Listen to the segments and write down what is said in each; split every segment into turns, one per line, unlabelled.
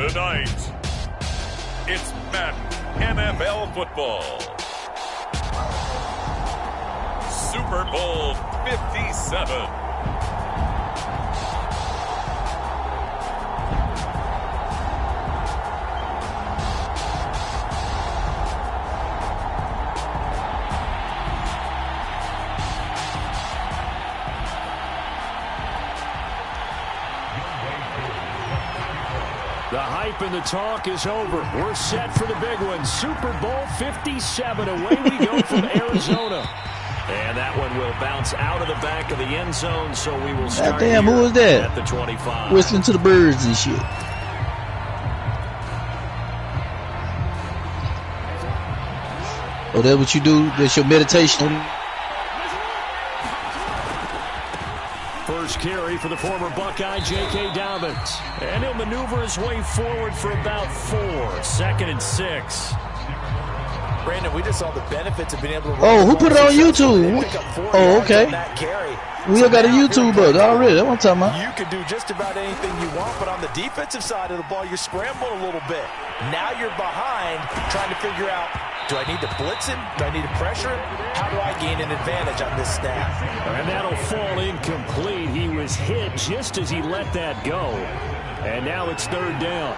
Tonight, it's Madden NFL Football. Super Bowl 57.
The hype and the talk is over. We're set for the big one. Super Bowl 57. Away we go from Arizona. And that one will bounce out of the back of the end zone, so we will start
damn, who was that?
at the 25.
Whistling to the birds and shit. Oh, that's what you do? That's your meditation?
First carry for the former Buckeye, J.K. Dobbins. And he'll maneuver his way forward for about 4. 2nd and 6.
Brandon, we just saw the benefits of being able to...
Oh, who put it on YouTube? Oh, okay. We got a YouTuber already. That's what I'm talking about.
You can do just about anything you want, but on the defensive side of the ball, you're scrambling a little bit. Now you're behind, trying to figure out, do I need to blitz him? Do I need to pressure him? How do I gain an advantage on this snap?
And that'll fall incomplete. He was hit just as he let that go. And now it's 3rd down.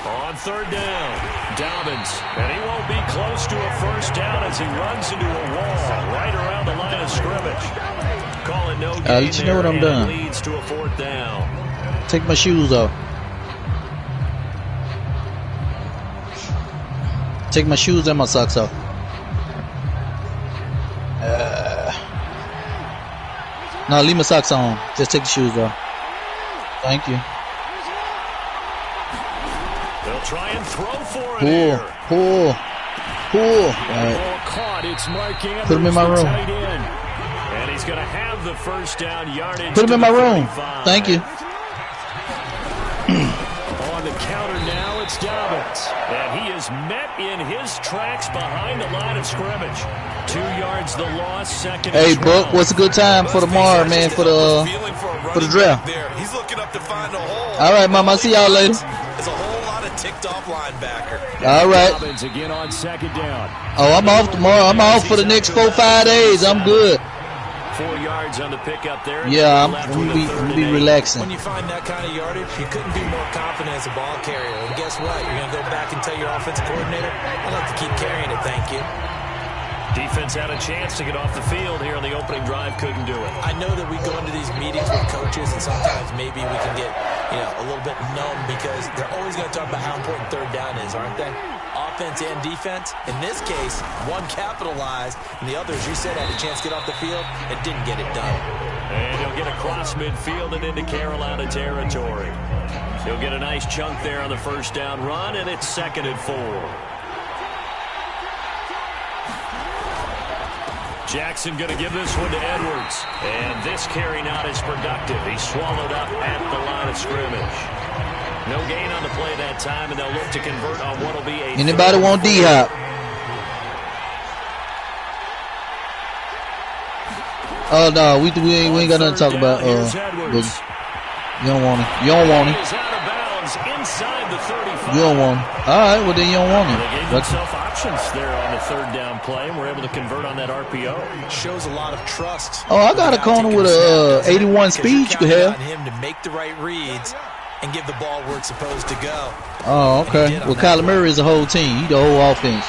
On 3rd down, Dobbins. And he won't be close to a first down as he runs into a wall right around the line of scrimmage. Call it no gain
let you know what I'm done.
Leads to a 4th down.
Take my shoes off. Take my shoes and my socks off. No, leave my socks on. Just take the shoes off. Thank you.
They'll try and throw for it.
Pull.
Ball caught. It's Mark Andrews.
Put him in my room.
Tight end. And he's going to have the first down yardage.
Put him in my room. Thank you.
On the counter now, it's Dobbins. And he is met in his tracks behind the line of scrimmage. 2 yards the loss, 2nd.
Hey, Book, what's a good time for tomorrow, man, for the draft?
He's looking up to find a hole.
All right, Mom, I'll see y'all later.
There's a whole lot of ticked-off linebacker.
All right.
Dobbins again on 2nd down.
Oh, I'm off tomorrow. I'm off for the next 4-5 days. I'm good.
4 yards on the pickup there.
Yeah, we'll be relaxing.
When you find that kind of yardage, you couldn't be more confident as a ball carrier. And guess what? You're going to go back and tell your offensive coordinator, I'd like to keep carrying it, thank you.
Defense had a chance to get off the field here on the opening drive. Couldn't do it.
I know that we go into these meetings with coaches, and sometimes maybe we can get a little bit numb because they're always going to talk about how important 3rd down is, aren't they? Offense and defense. In this case, one capitalized, and the other, as you said, had a chance to get off the field and didn't get it done.
And he'll get across midfield and into Carolina territory. He'll get a nice chunk there on the first down run, and it's 2nd and 4. Jackson going to give this one to Edwards. And this carry not as productive. He's swallowed up at the line of scrimmage. No gain on the play that time, and they'll look to convert on what will be a...
Anybody want D-Hop? Oh, no, we ain't got nothing to talk about. You don't want it. You don't want it. You don't want it. All right, well, then you don't want it.
They gave themselves options there on the 3rd down play, and we're able to convert on that RPO.
Shows a lot of trust.
Oh, I got a corner with a 81 speed you could have.
Him to make the right reads and give the ball where it's supposed to go.
Oh, okay. Well, Kyler Murray is the whole team. He's the whole offense.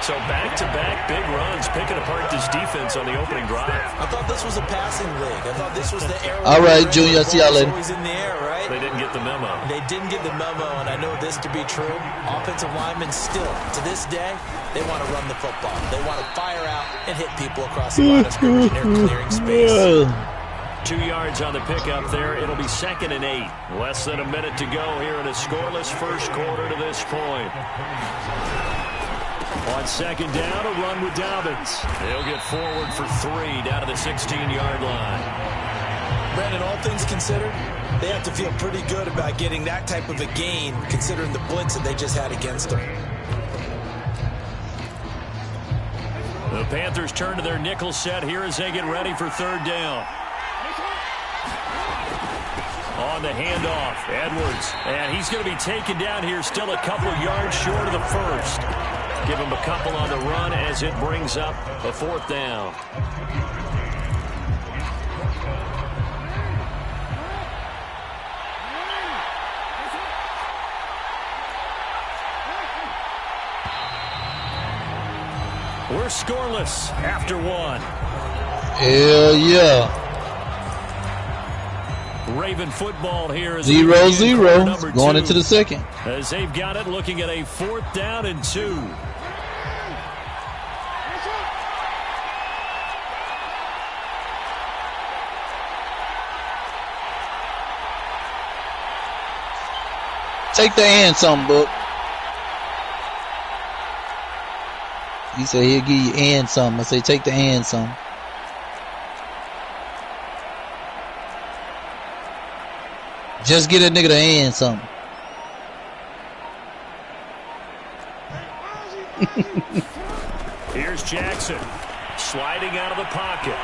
So back-to-back big runs, picking apart this defense on the opening drive.
I thought this was a passing league. I thought this was the era.
All right, Junior, I'll see y'all later.
Always in the air, right?
They didn't get the memo.
They didn't get the memo, and I know this to be true. Offensive linemen still, to this day, they want to run the football. They want to fire out and hit people across the line of scrimmage, and they're clearing space.
2 yards on the pickup there. It'll be 2nd and 8. Less than a minute to go here in a scoreless first quarter to this point. On 2nd down, a run with Dobbins. They'll get forward for 3 down to the 16-yard line.
Brandon, all things considered, they have to feel pretty good about getting that type of a gain considering the blitz that they just had against them.
The Panthers turn to their nickel set here as they get ready for 3rd down. on the handoff. Edwards, and he's going to be taken down here, still a couple yards short of the first. Give him a couple on the run as it brings up a 4th down. We're scoreless after 1.
Hell yeah.
Raven football here is
0-0 going into the second.
As they've got it, looking at a 4th down and 2.
Take the and some, Book. He said he'll give you and some. I say take the and some. Just get a nigga the and some.
Here's Jackson sliding out of the pocket.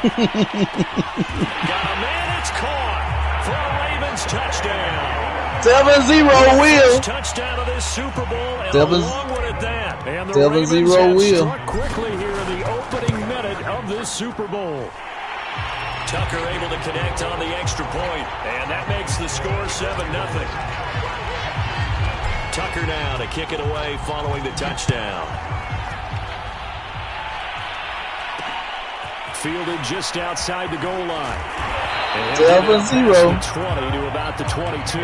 Got a man, it's caught for a Ravens touchdown.
7-0 Will.
Touchdown of this Super Bowl, and
7-0
along with it that. And the Ravens have struck quickly here in the opening minute of this Super Bowl. Tucker able to connect on the extra point, and that makes the score 7-0. Tucker now to kick it away following the touchdown. Fielded just outside the goal line.
7-0.
20 to about the 22.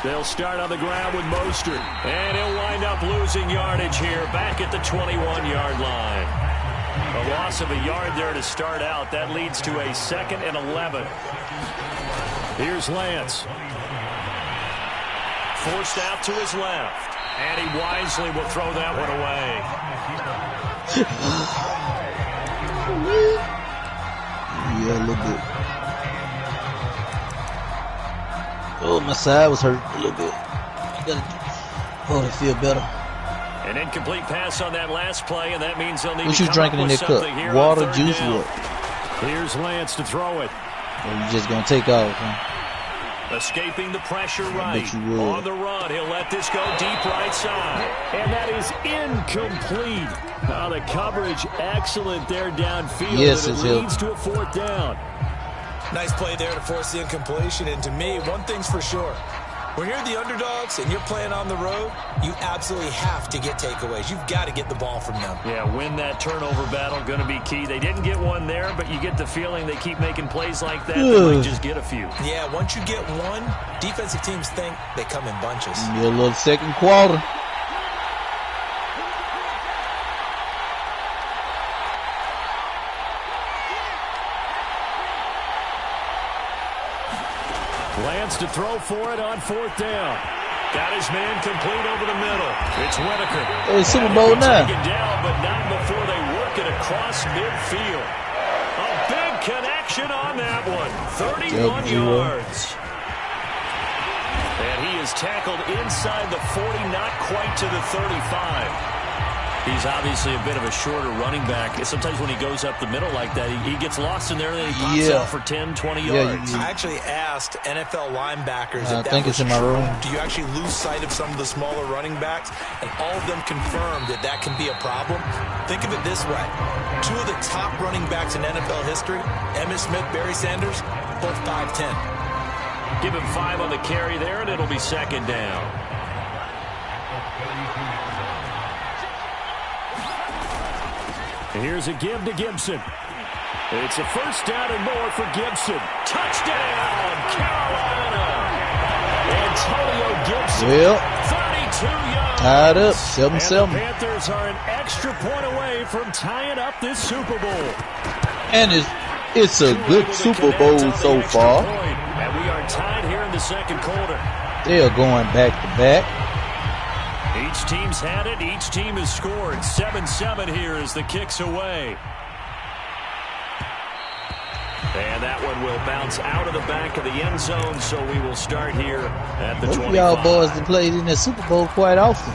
They'll start on the ground with Mostert, and he'll wind up losing yardage here back at the 21-yard line. A loss of a yard there to start out. That leads to a 2nd and 11. Here's Lance. Forced out to his left, and he wisely will throw that one away.
Yeah, a little bit. Oh, my side was hurt a little bit. To feel better.
An incomplete pass on that last play, and that means they'll need
what
to
you drinking in that cup? Water, juice, what?
Here's Lance to throw it.
Or you just gonna take off, huh?
Escaping the pressure right.
On
the run, he'll let this go deep right side. And that is incomplete. The coverage excellent there downfield.
Yes,
and it leads to a 4th down.
Nice play there to force the incompletion. And to me, one thing's for sure. When you're the underdogs and you're playing on the road, you absolutely have to get takeaways. You've got to get the ball from them.
Yeah, win that turnover battle, going to be key. They didn't get one there, but you get the feeling they keep making plays like that. They might just get a few.
Yeah, once you get one, defensive teams think they come in bunches.
A little second quarter.
Lance to throw for it on 4th down. Got his man complete over the middle. It's Whitaker.
Hey, Super Bowl now.
Taken down, but not before they work it across midfield. A big connection on that one. 31 yards. And he is tackled inside the 40, not quite to the 35. He's obviously a bit of a shorter running back. Sometimes when he goes up the middle like that, he gets lost in there and then he pops out for 10, 20 yards.
I actually asked NFL linebackers
I think it's in my room.
Do you actually lose sight of some of the smaller running backs? And all of them confirmed that that can be a problem. Think of it this way. 2 of the top running backs in NFL history, Emmitt Smith, Barry Sanders, both 5'10".
Give him 5 on the carry there, and it'll be 2nd down. Here's a give to Gibson. It's a 1st down and more for Gibson. Touchdown, Carolina. Antonio Gibson. 32 yards.
Tied up, 7-7.
And the Panthers are an extra point away from tying up this Super Bowl.
And it's a good Super Bowl so far.
And we are tied here in the 2nd quarter.
They are going back to back.
Each team's had it. Each team has scored. 7-7 here as the kick's away. And that one will bounce out of the back of the end zone, so we will start here at the 25.
Y'all boys that played in the Super Bowl quite often.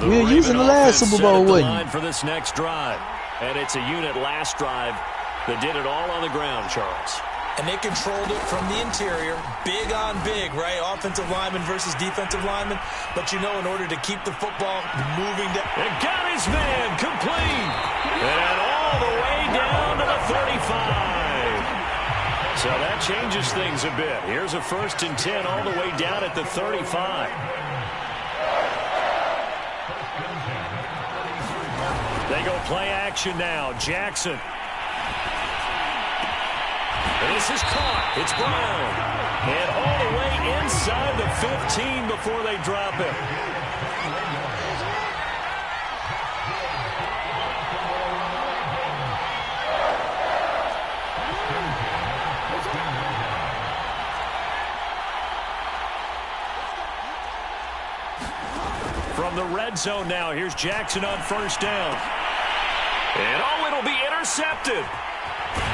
We were using the last Super Bowl, wasn't
for this next drive. And it's a unit last drive that did it all on the ground, Charles.
And they controlled it from the interior, big on big, right? Offensive lineman versus defensive lineman. But, you know, in order to keep the football moving down.
And got his man complete. And all the way down to the 35. So that changes things a bit. Here's a 1st and 10 all the way down at the 35. They go play action now. Jackson. This is caught. It's Brown. And all the way inside the 15 before they drop it. From the red zone now, here's Jackson on 1st down. And it'll be intercepted.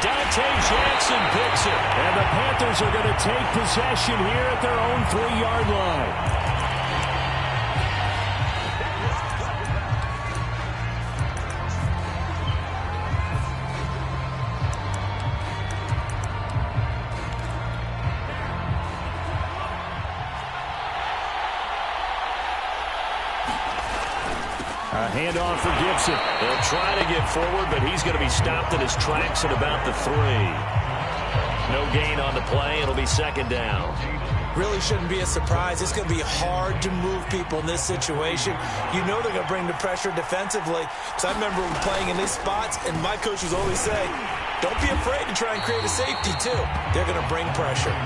Dante Jackson picks it. And the Panthers are going to take possession here at their own 3-yard line. A handoff for Gibson. They'll try to get forward, but he's going to be stopped in his tracks at about the 3. No gain on the play. It'll be 2nd down.
Really shouldn't be a surprise. It's going to be hard to move people in this situation. You know they're going to bring the pressure defensively. Because I remember playing in these spots, and my coach was always saying, don't be afraid to try and create a safety, too. They're going to bring pressure.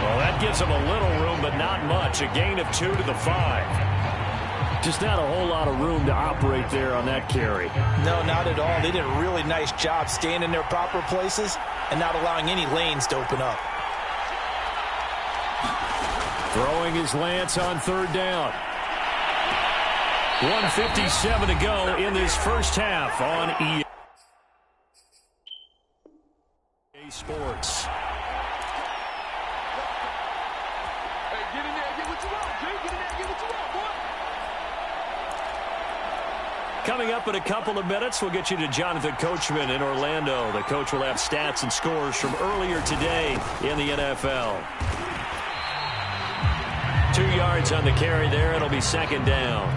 Well, that gives them a little room, but not much. A gain of 2 to the 5. Just not a whole lot of room to operate there on that carry.
No, not at all. They did a really nice job staying in their proper places and not allowing any lanes to open up.
Throwing is Lance on 3rd down. 1:57 to go in this first half on EA Sports.
Hey, get in there, get what you want, Jay. Get in there, get what you want, boy.
Coming up in a couple of minutes, we'll get you to Jonathan Coachman in Orlando. The coach will have stats and scores from earlier today in the NFL. 2 yards on the carry there. It'll be 2nd down.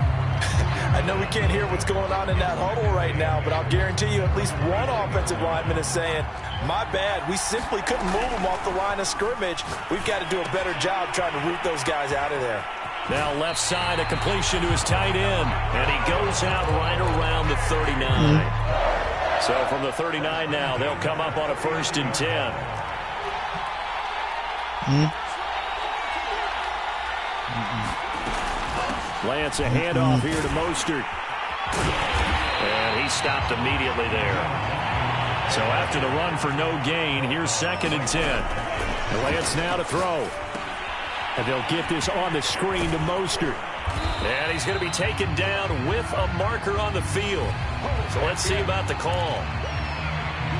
I know we can't hear what's going on in that huddle right now, but I'll guarantee you at least one offensive lineman is saying, my bad, we simply couldn't move them off the line of scrimmage. We've got to do a better job trying to root those guys out of there.
Now left side, a completion to his tight end, and he goes out right around the 39. So from the 39 now, they'll come up on a 1st and 10. Lance, a handoff here to Mostert. And he stopped immediately there. So after the run for no gain, here's 2nd and 10. Lance now to throw. And they'll get this on the screen to Mostert. And he's going to be taken down with a marker on the field. So let's see about the call.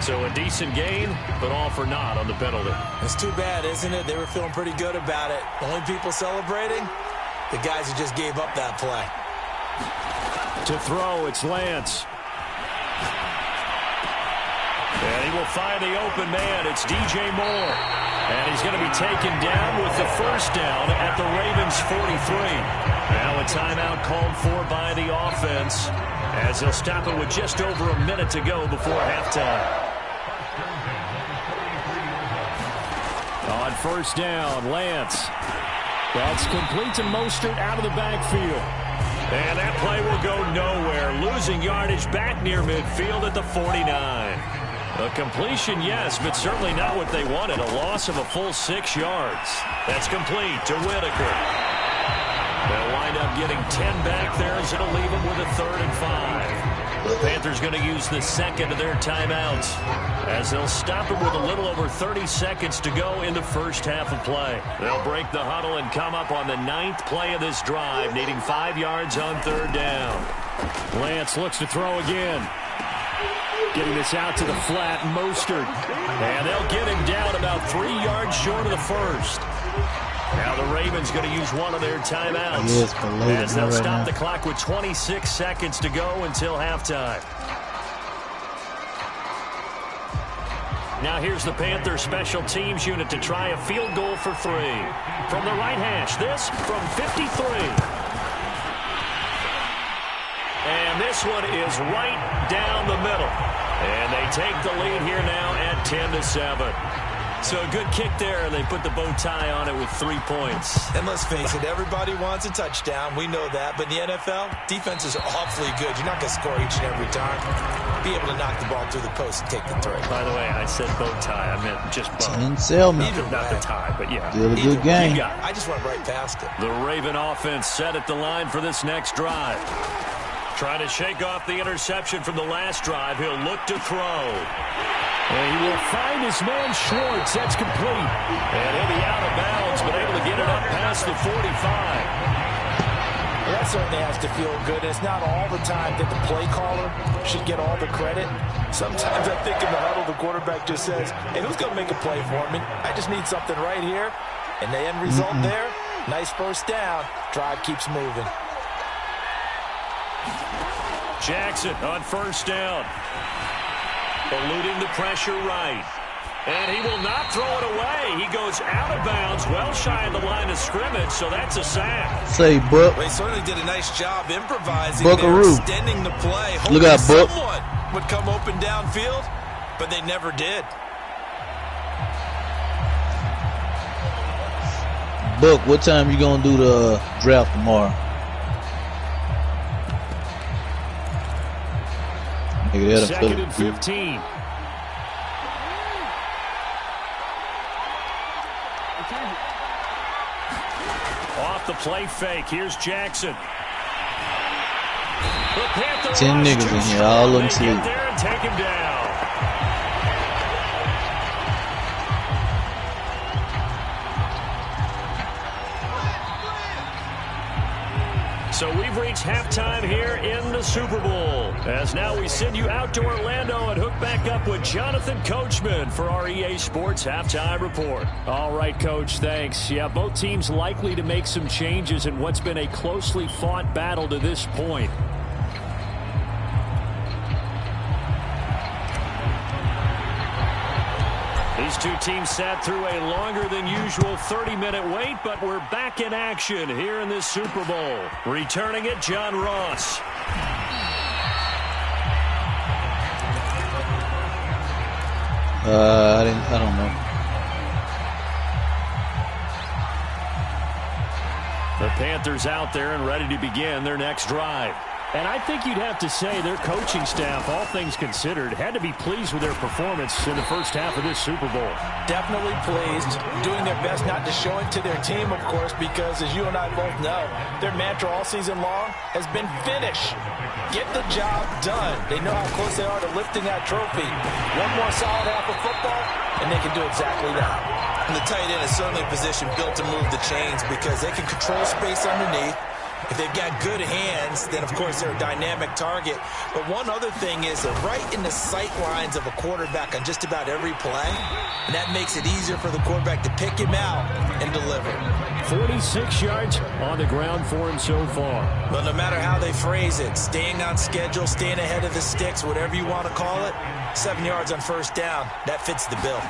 So a decent gain, but all for naught on the penalty.
It's too bad, isn't it? They were feeling pretty good about it. The only people celebrating, the guys who just gave up that play.
To throw, it's Lance. And he will find the open man. It's DJ Moore. And he's going to be taken down with the 1st down at the Ravens 43. Now a timeout called for by the offense as they'll stop it with just over a minute to go before halftime. On 1st down, Lance. That's complete to Mostert out of the backfield. And that play will go nowhere. Losing yardage back near midfield at the 49. A completion, yes, but certainly not what they wanted. A loss of a full 6 yards. That's complete to Whitaker. They'll wind up getting 10 back there as it'll leave them with a 3rd and 5. The Panthers going to use the 2nd of their timeouts as they'll stop it with a little over 30 seconds to go in the first half of play. They'll break the huddle and come up on the 9th play of this drive, needing 5 yards on 3rd down. Lance looks to throw again. Getting this out to the flat, Mostert. And they'll get him down about 3 yards short of the first. Now the Ravens going to use one of their timeouts.
Yes,
as they'll stop the clock with 26 seconds to go until halftime. Now here's the Panthers special teams unit to try a field goal for 3. From the right hash, this from 53. And this one is right down the middle. And they take the lead here now at 10-7. So a good kick there, and they put the bow tie on it with 3 points.
And let's face it, everybody wants a touchdown. We know that. But in the NFL, defenses are awfully good. You're not going to score each and every time. Be able to knock the ball through the post and take the throw.
By the way, I said bow tie. I meant just bow. Not the tie, but yeah.
Still a good game.
I just went right past it.
The Raven offense set at the line for this next drive. Trying to shake off the interception from the last drive. He'll look to throw. And he will find his man Schwartz. That's complete. And he'll be out of bounds, but able to get it up past the 45.
That certainly has to feel good. It's not all the time that the play caller should get all the credit. Sometimes I think in the huddle, the quarterback just says, hey, who's going to make a play for me? I just need something right here. And the end result there, nice first down. Drive keeps moving.
Jackson on first down. Eluding the pressure right. And he will not throw it away. He goes out of bounds, well shy of the line of scrimmage, so that's a sack.
Say, Buck.
They certainly did a nice job improvising,
Buckaroo.
extending the play,
Look out, Buck.
Someone would come open downfield, but they never did.
Buck, what time you going to do the draft tomorrow?
Second and 15. Off the play fake. Here's Jackson.
10 niggas in here. All of them sleep.
Get there and take him down. So we've reached halftime here in the Super Bowl. As now we send you out to Orlando and hook back up with Jonathan Coachman for our EA Sports Halftime Report. All right, Coach, thanks. Yeah, both teams likely to make some changes in what's been a closely fought battle to this point. These two teams sat through a longer than usual 30-minute wait, but we're back in action here in this Super Bowl. Returning it, John Ross.
I don't know.
The Panthers out there and ready to begin their next drive. And I think you'd have to say their coaching staff, all things considered, had to be pleased with their performance in the first half of this Super Bowl.
Definitely pleased, doing their best not to show it to their team, of course, because as you and I both know, their mantra all season long has been finish. Get the job done. They know how close they are to lifting that trophy. One more solid half of football, and they can do exactly that. And the tight end is certainly a position built to move the chains because they can control space underneath. If they've got good hands, then, of course, they're a dynamic target. But one other thing is they're right in the sight lines of a quarterback on just about every play. And that makes it easier for the quarterback to pick him out and deliver.
46 yards on the ground for him so far.
But no matter how they phrase it, staying on schedule, staying ahead of the sticks, whatever you want to call it, 7 yards on first down, that fits the bill.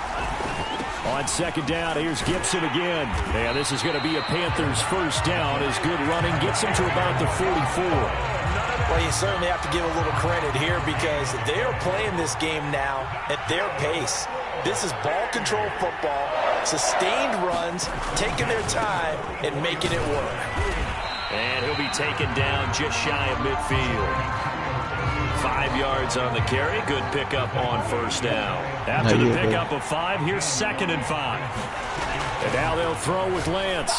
On second down, here's Gibson again. Yeah, this is going to be a Panthers first down as good running gets him to about the 44.
Well, you certainly have to give a little credit here because they're playing this game now at their pace. This is ball control football, sustained runs, taking their time and making it work.
And he'll be taken down just shy of midfield. 5 yards on the carry. Good pickup on first down. After the pickup of 5, here's 2nd and 5. And now they'll throw with Lance.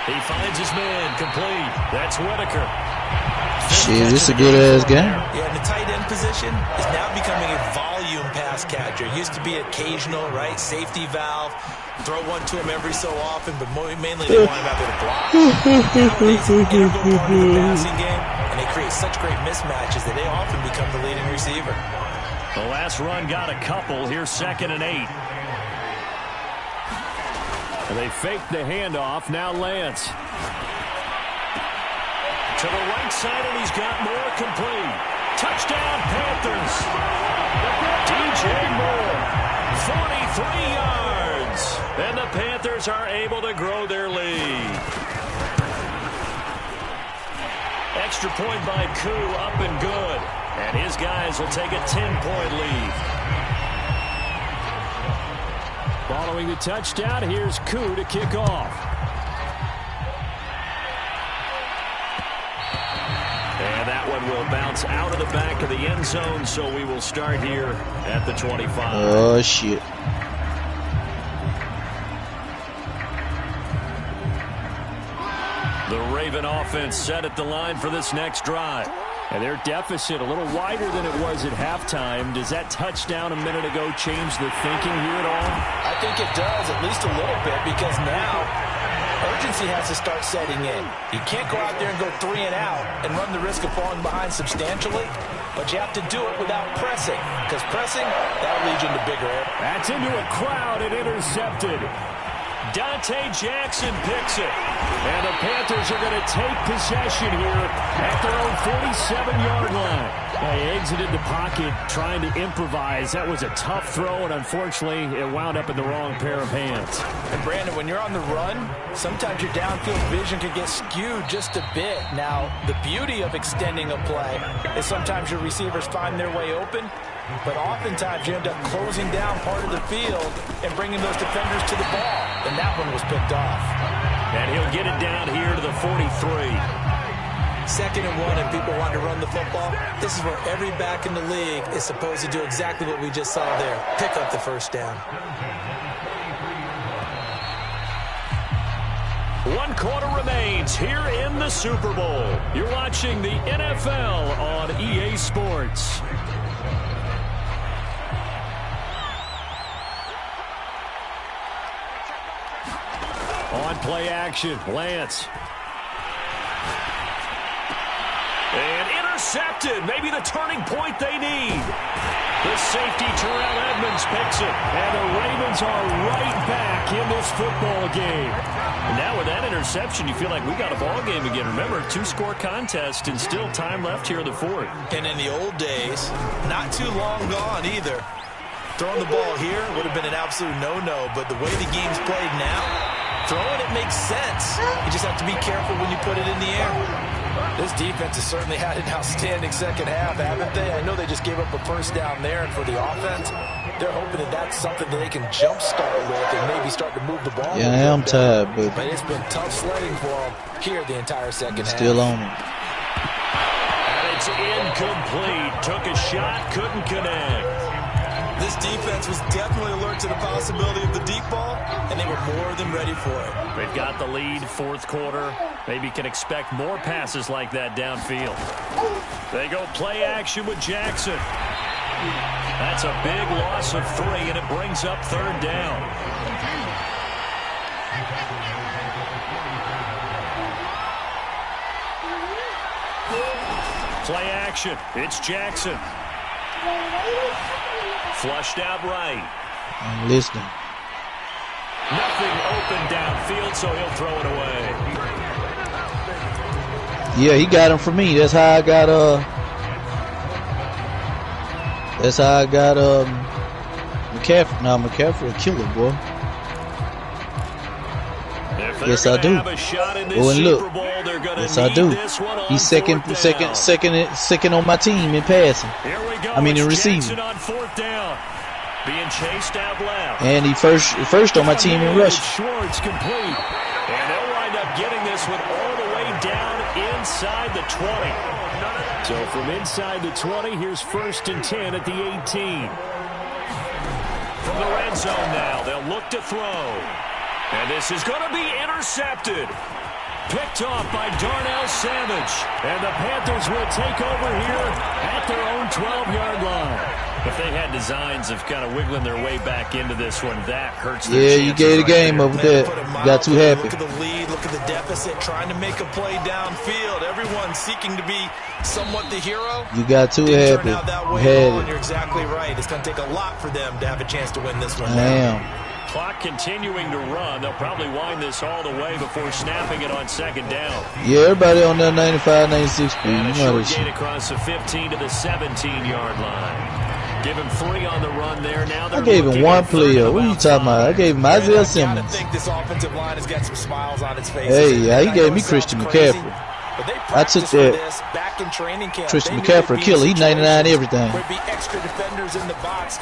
He finds his man complete. That's Whitaker.
Shit, this is a good-ass game.
Yeah, and the tight end position is now becoming a volume pass catcher. It used to be occasional, right? Safety valve. Throw one to him every so often, but mainly they want him out there to block. Nowadays, integral part of the passing game, and they create such great mismatches that they often become the leading receiver.
The last run got a couple. Here's 2nd and 8. And they faked the handoff. Now Lance. To the right side, and he's got more complete. Touchdown, Panthers. DJ Moore, 43 yards. And the Panthers are able to grow their lead. Extra point by Koo, up and good. And his guys will take a 10-point lead. Following the touchdown, here's Koo to kick off. And that one will bounce out of the back of the end zone, so we will start here at the 25.
Oh, shit.
The Raven offense set at the line for this next drive. And their deficit a little wider than it was at halftime. Does that touchdown a minute ago change the thinking here at all?
I think it does, at least a little bit, because now urgency has to start setting in. You can't go out there and go 3 and out and run the risk of falling behind substantially, but you have to do it without pressing, because pressing, that'll lead you into bigger error.
That's into a crowd and intercepted. Dante Jackson picks it. And the Panthers are going to take possession here at their own 47-yard line. They exited the pocket trying to improvise. That was a tough throw, and unfortunately, it wound up in the wrong pair of hands.
And Brandon, when you're on the run, sometimes your downfield vision can get skewed just a bit. Now, the beauty of extending a play is sometimes your receivers find their way open, but oftentimes you end up closing down part of the field and bringing those defenders to the ball. And that one was picked off.
And he'll get it down here to the 43.
2nd and 1 and people want to run the football. This is where every back in the league is supposed to do exactly what we just saw there. Pick up the first down.
1 quarter remains here in the Super Bowl. You're watching the NFL on EA Sports. On play action, Lance. And intercepted. Maybe the turning point they need. The safety, Terrell Edmonds, picks it. And the Ravens are right back in this football game. And now with that interception, you feel like we got a ball game again. Remember, 2-score contest and still time left here in the 4th.
And in the old days, not too long gone either. Throwing the ball here would have been an absolute no-no. But the way the game's played now, throwing it makes sense. You just have to be careful when you put it in the air. This defense has certainly had an outstanding second half, haven't they? I know they just gave up a first down there, and for the offense, they're hoping that that's something that they can jumpstart with and maybe start to move the ball.
Yeah, I am tired, but
it's been tough sledding for them here the entire second half.
Still on it.
And it's incomplete. Took a shot, couldn't connect.
This defense was definitely alert to the possibility of the deep ball, and they were more than ready for it.
They've got the lead, 4th quarter. Maybe can expect more passes like that downfield. They go play action with Jackson. That's a big loss of 3, and it brings up 3rd down. Play action. It's Jackson. Flushed out right.
I'm listening.
Nothing open downfield, so he'll throw it away.
Yeah, he got him for me. That's how I got McCaffrey. Now McCaffrey a killer, boy. Yes, I do. Go and look. Yes, I do. He's second on my team in passing. I mean in receiving.
On 4th down. Being chased out left.
And he first on my team in rushing.
Schwartz complete. And they'll wind up getting this one all the way down inside the 20. So from inside the 20, here's 1st and 10 at the 18. From the red zone now, they'll look to throw. And this is going to be intercepted. Picked off by Darnell Savage. And the Panthers will take over here at their own 12-yard line. If they had designs of kind of wiggling their way back into this one, that hurts their
chances. Yeah, you gave the game up with that. You got too happy.
Look at the lead, look at the deficit, trying to make a play downfield. Everyone seeking to be somewhat the hero.
You got too happy.
Turn out that way on. You're exactly right. It's going to take a lot for them to have a chance to win this one.
Damn.
Clock continuing to run. They'll probably wind this all the way before snapping it on second down.
Yeah, everybody on that 95, 96 speed.
And a short gain across the 15 to the 17-yard line. Give him 3 on the run there. Now
I gave him one player. What are you talking about? I gave him Isaiah Simmons.
I think this offensive line has got some smiles on its face.
Hey, yeah, he gave me Christian McCaffrey.
I took that
Christian McCaffrey killer. He 99 everything.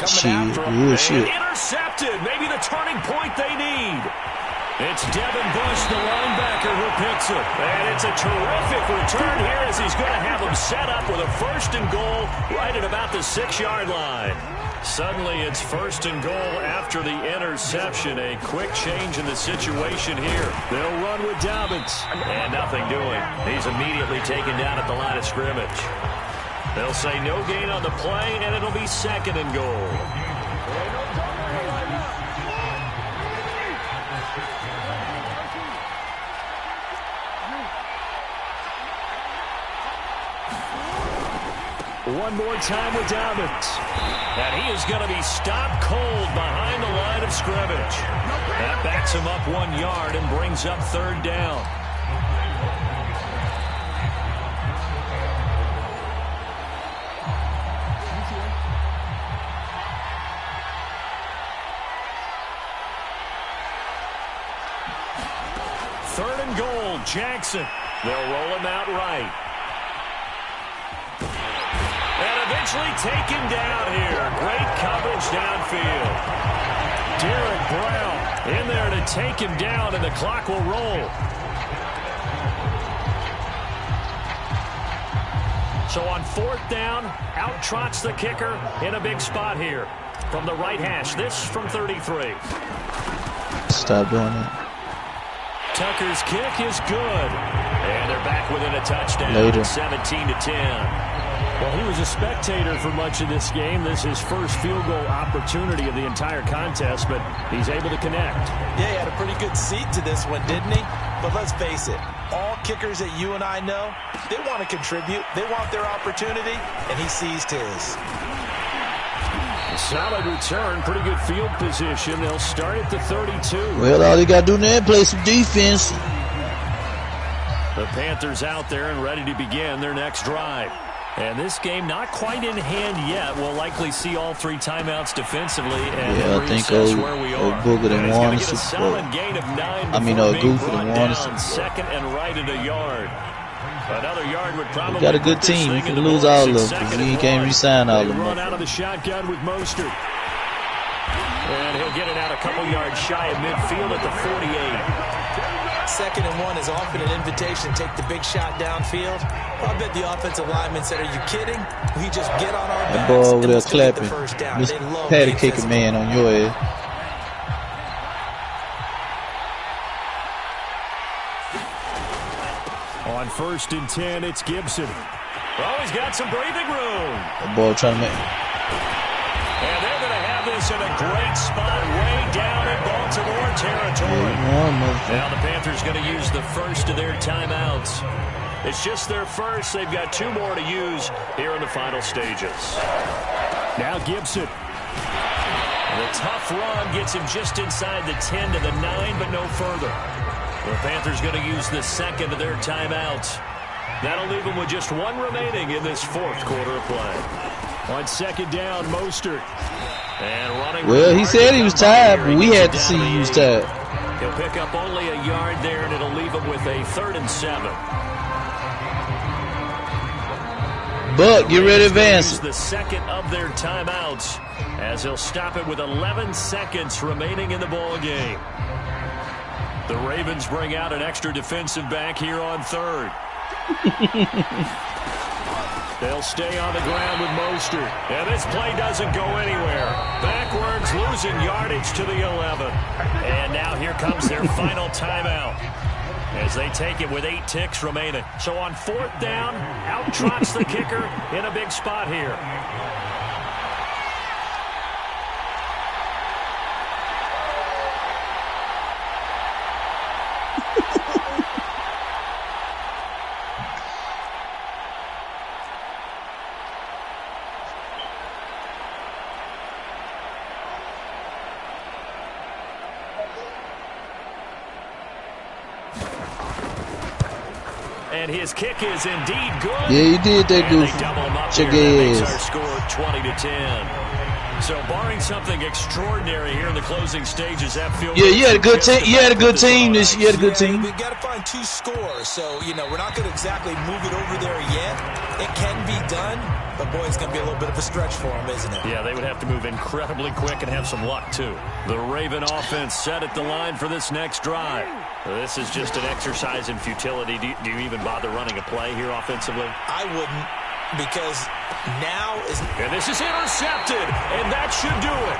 Shit. Intercepted. Maybe the turning point they need. It's Devin Bush, the linebacker, who picks it. And it's a terrific return here as he's going to have him set up with a 1st and goal right at about the 6-yard line. Suddenly it's 1st and goal after the interception. A quick change in the situation here. They'll run with Dobbins. And nothing doing. He's immediately taken down at the line of scrimmage. They'll say no gain on the play, and it'll be 2nd and goal. One more time with Dobbins. And he is going to be stopped cold behind the line of scrimmage. That backs him up 1 yard and brings up 3rd down. Third and goal, Jackson. They'll roll him out right. And eventually taken down here. Great coverage downfield. Derek Brown in there to take him down, and the clock will roll. So on 4th down, out trots the kicker in a big spot here. From the right hash, this from 33.
Stop doing it.
Tucker's kick is good. And they're back within a touchdown.
Later.
17-10. Well, he was a spectator for much of this game. This is his first field goal opportunity of the entire contest, but he's able to connect.
Yeah, he had a pretty good seat to this one, didn't he? But let's face it, all kickers that you and I know, they want to contribute. They want their opportunity, and he seized his.
A solid return, pretty good field position. They'll start at the 32.
Well, all they got to do now is play some defense.
The Panthers out there and ready to begin their next drive. And this game not quite in hand yet. We'll likely see all 3 timeouts defensively. And
yeah, I think old Booger didn't want to support. Goofy didn't want to support.
2nd and right at a yard. Another yard would probably.
We got a good team. We can lose all of them because we can't re-sign all of them.
Run out of the shotgun with Mostert. And he'll get it out a couple yards shy of midfield at the 48.
2nd and 1 is often an invitation to take the big shot downfield. I bet the offensive lineman said, "Are you kidding? We just get on our backs."
That boy over there clapping. Just had to kick a man on your head.
On 1st and 10, it's Gibson. Oh, he's got some breathing room.
That boy trying to make.
And they're going to have this in a great spot way down in Baltimore territory. Now the Panthers going to use the first of their timeouts. It's just their first. They've got 2 more to use here in the final stages. Now Gibson. And the tough run gets him just inside the 10 to the 9, but no further. The Panthers going to use the 2nd of their timeouts. That'll leave them with just 1 remaining in this 4th quarter of play. On 2nd down, Mostert. And running.
Well, he said he was tired, but we had to see he was tired.
He'll pick up only a yard there, and it'll leave him with a 3rd and 7.
But get ready to advance.
The 2nd of their timeouts as he'll stop it with 11 seconds remaining in the ball game. The Ravens bring out an extra defensive back here on 3rd. They'll stay on the ground with Mostert. And this play doesn't go anywhere. Backwards, losing yardage to the 11. And now here comes their final timeout as they take it with 8 ticks remaining. So on 4th down, out trots the kicker in a big spot here. And his kick is indeed good.
Yeah, he did that, goofy. Check his
ass. Score 20-10. So, barring something extraordinary here in the closing stages, that field.
Yeah, you had a good team. You had a good team. You had a good team.
We got to find 2 scores, so we're not going to exactly move it over there yet. It can be done, but boy, it's going to be a little bit of a stretch for them, isn't it?
Yeah, they would have to move incredibly quick and have some luck too. The Raven offense set at the line for this next drive. This is just an exercise in futility. Do you even bother running a play here offensively?
I wouldn't, because now is...
And this is intercepted, and that should do it.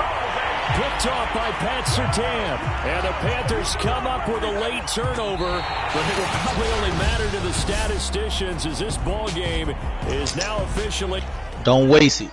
Picked off by Pat Surtain. And the Panthers come up with a late turnover, but it will probably only matter to the statisticians as this ball game is now officially...
Don't waste it.